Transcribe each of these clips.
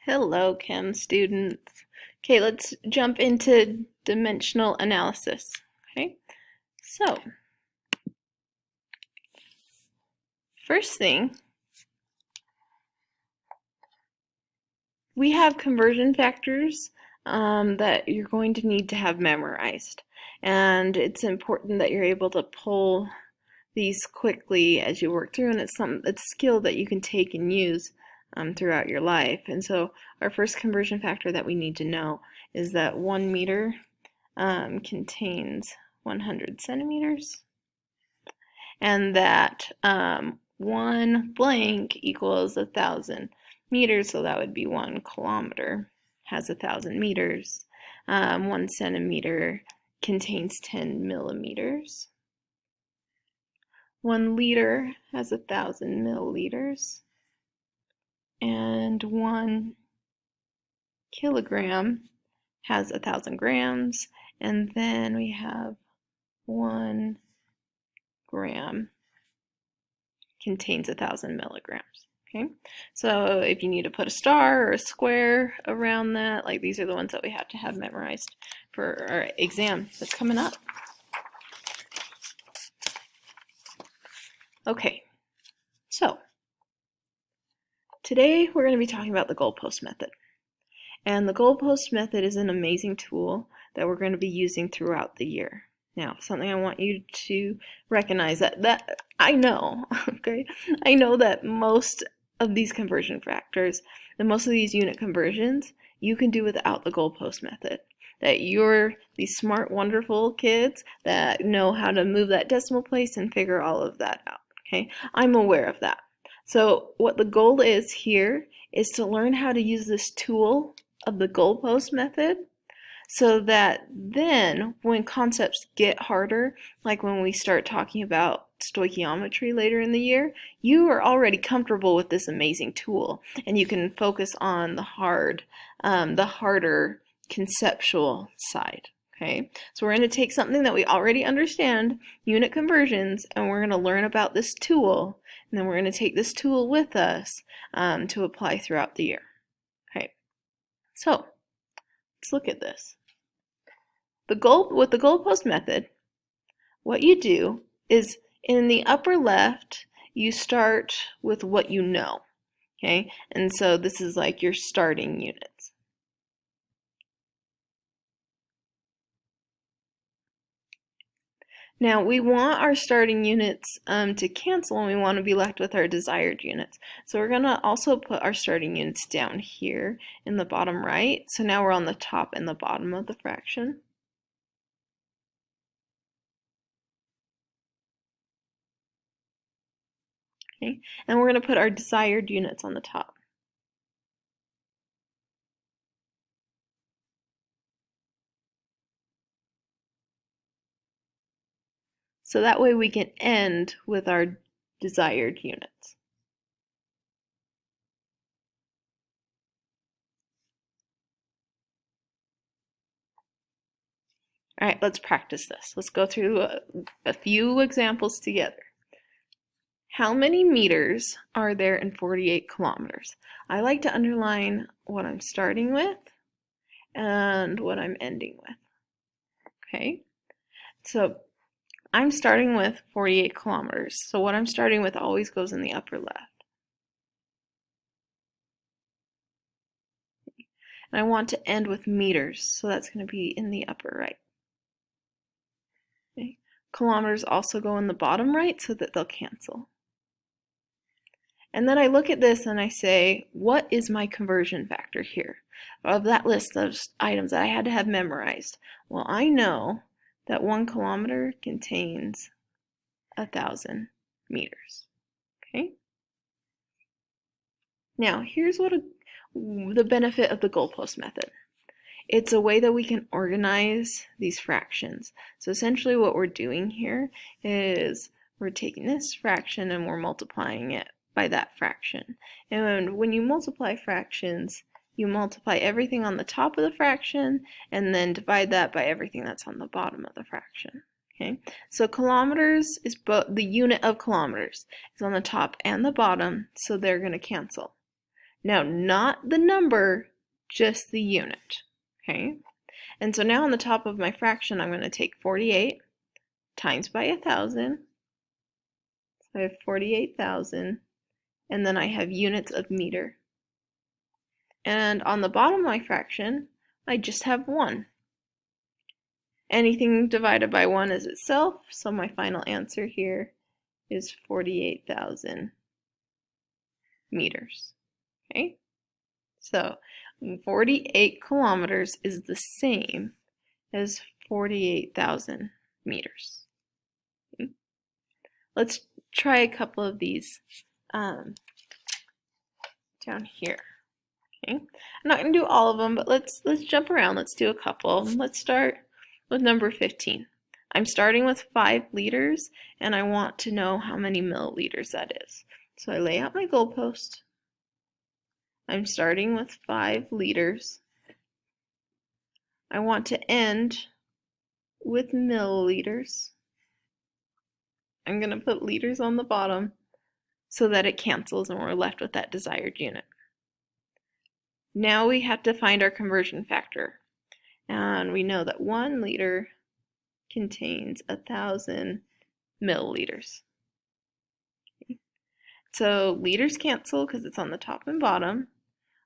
Hello, Chem students. Okay, let's jump into dimensional analysis. Okay, so first thing, we have conversion factors that you're going to need to have memorized. And it's important that you're able to pull these quickly as you work through, and it's a skill that you can take and use throughout your life. And so our first conversion factor that we need to know is that 1 meter contains 100 centimeters, and that 1 blank equals 1,000 meters, so that would be 1 kilometer has 1,000 meters. 1 centimeter contains 10 millimeters. 1 liter has 1,000 milliliters, and 1 kilogram has 1,000 grams, and then we have 1 gram contains 1,000 milligrams. Okay, so if you need to put a star or a square around that, like these are the ones that we have to have memorized for our exam that's coming up. Okay, so today we're going to be talking about the goalpost method. And the goalpost method is an amazing tool that we're going to be using throughout the year. Now, something I want you to recognize that I know, okay? I know that most of these conversion factors and most of these unit conversions you can do without the goalpost method. That you're these smart, wonderful kids that know how to move that decimal place and figure all of that out, okay? I'm aware of that. So what the goal is here is to learn how to use this tool of the goalpost method, so that then when concepts get harder, like when we start talking about stoichiometry later in the year, you are already comfortable with this amazing tool and you can focus on the harder conceptual side. Okay, so we're going to take something that we already understand, unit conversions, and we're going to learn about this tool, and then we're going to take this tool with us to apply throughout the year. Okay, so let's look at this. With the goalpost method, what you do is in the upper left, you start with what you know. Okay, and so this is like your starting units. Now we want our starting units to cancel, and we want to be left with our desired units. So we're going to also put our starting units down here in the bottom right. So now we're on the top and the bottom of the fraction. Okay, and we're going to put our desired units on the top. So that way we can end with our desired units. All right, let's practice this. Let's go through a few examples together. How many meters are there in 48 kilometers? I like to underline what I'm starting with and what I'm ending with. Okay, so I'm starting with 48 kilometers. So what I'm starting with always goes in the upper left. And I want to end with meters, so that's going to be in the upper right. Okay. Kilometers also go in the bottom right so that they'll cancel. And then I look at this and I say, what is my conversion factor here? Of that list of items that I had to have memorized. Well, I know that 1 kilometer contains 1,000 meters. Okay? Now, here's what the benefit of the goalpost method. It's a way that we can organize these fractions. So essentially what we're doing here is we're taking this fraction and we're multiplying it by that fraction. And when you multiply fractions, you multiply everything on the top of the fraction and then divide that by everything that's on the bottom of the fraction. Okay, so kilometers is the unit of kilometers is on the top and the bottom, so they're going to cancel. Now, not the number, just the unit, okay? And so now on the top of my fraction, I'm going to take 48 times by 1,000. So I have 48,000, and then I have units of meter. And on the bottom of my fraction, I just have 1. Anything divided by 1 is itself, so my final answer here is 48,000 meters. Okay? So 48 kilometers is the same as 48,000 meters. Okay? Let's try a couple of these down here. Okay? I'm not going to do all of them, but let's jump around. Let's do a couple. Let's start with number 15. I'm starting with 5 liters, and I want to know how many milliliters that is. So I lay out my goalpost. I'm starting with 5 liters. I want to end with milliliters. I'm going to put liters on the bottom so that it cancels and we're left with that desired unit. Now we have to find our conversion factor. And we know that 1 liter contains 1,000 milliliters. Okay. So liters cancel because it's on the top and bottom.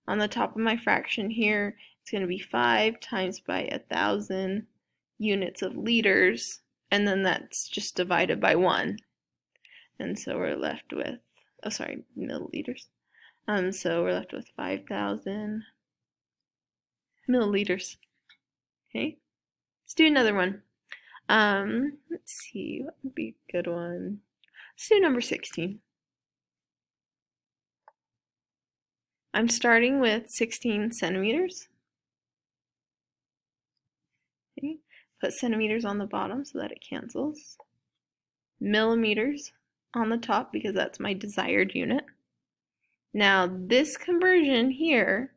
On the top of my fraction here, it's going to be 5 times by 1,000 units of liters, and then that's just divided by 1. And so we're left with, milliliters. So we're left with 5,000 milliliters. Okay, let's do another one. Let's see, what would be a good one? Let's do number 16. I'm starting with 16 centimeters. Okay. Put centimeters on the bottom so that it cancels. Millimeters on the top because that's my desired unit. Now this conversion here,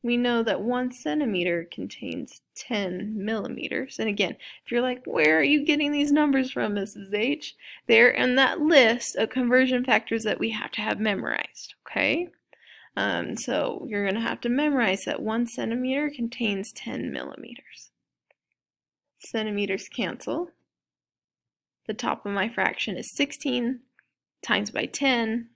we know that 1 centimeter contains 10 millimeters. And again, if you're like, where are you getting these numbers from, Mrs. H? They're in that list of conversion factors that we have to have memorized, okay? So you're going to have to memorize that 1 centimeter contains 10 millimeters. Centimeters cancel. The top of my fraction is 16 times by 10,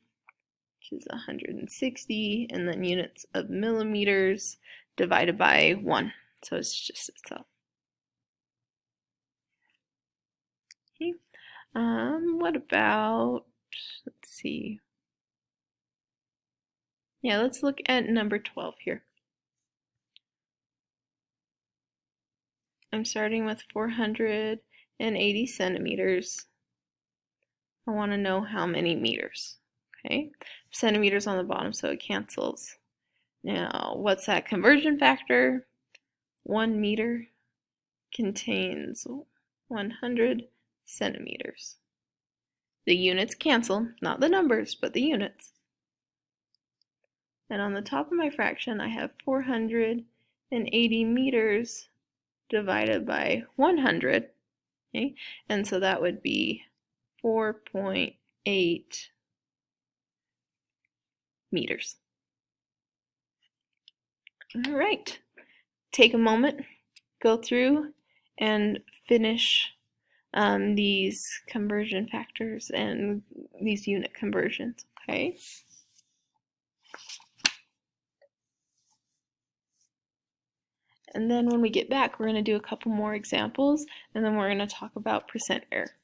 which is 160, and then units of millimeters divided by 1. So it's just itself. Okay. What about, let's see. Yeah, let's look at number 12 here. I'm starting with 480 centimeters. I want to know how many meters. Okay, centimeters on the bottom, so it cancels. Now, what's that conversion factor? 1 meter contains 100 centimeters. The units cancel, not the numbers, but the units. And on the top of my fraction, I have 480 meters divided by 100, okay? And so that would be 4.8 meters. All right, take a moment, go through and finish these conversion factors and these unit conversions, okay? And then when we get back, we're going to do a couple more examples, and then we're going to talk about percent error.